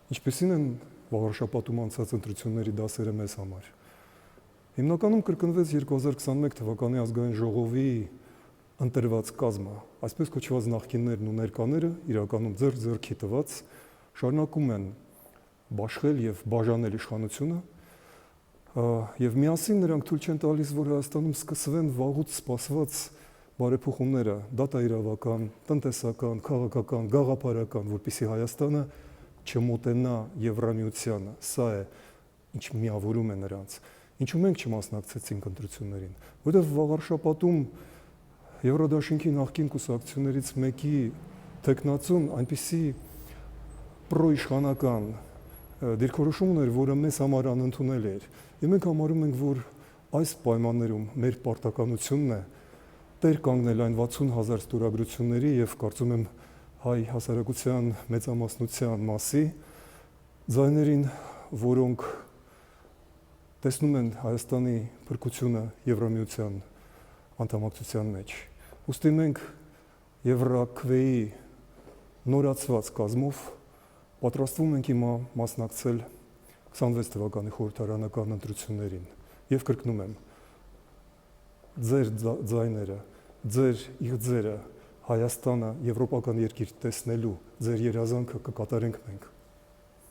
Ինչպեսին են վաղարշապատում անցած ընտրությունների դասերը մեզ համար։ Հիմնականում կրկնվեց 2021 թվականի ազգային ժողովի ընտրված կազմը, այսպես կոչված նախկիններն ու ներկաները իրականում ձեռքի տված շարունակում են բաշխել եւ բաժանել իշխանությունը եւ միասին նրանք թույլ չեն տալիս, որ Հայաստանում սկսվեն վաղուց սպասված բարեփոխումները դատաիրավական, տնտեսական, քաղաքական, գաղափարական, որպեսզի Հայաստանը չմոտենա Եվրամիությանը, սա է, ինչ միավորում է նրանց, ինչու մենք չմասնակցեցինք ընտրություններին, որովհետև վաղարշապատում Եվրոդաշինքի նախկին կուսակցություններից մեկի տեխնացուն այնպիսի պրոիշխանական դիրքորոշում ուներ, որը մեզ համար անընդունել էր, եւ մենք համարում ենք, որ այս պայմաններում մեր պարտականությունն է տեր կանգնել այն 60,000 ստորագրությունների եւ կարծում եմ հայ հասարակության մեծամասնության մասի ձայներին, որոնք տեսնում են Հայաստանի փրկությունը Եվրամիության անդամակցության մեջ։ Ուստի մենք Եվրաքվեի նորացված կազմով պատրաստվում ենք հիմա մասնակցել 26 թվականի խորհրդարանական ընտրություններին եւ կրկնում եմ, ձեր ձայները, ձեր իղձերը Հայաստանը եվրոպական երկիր տեսնելու ձեր երազանքը կկատարենք մենք։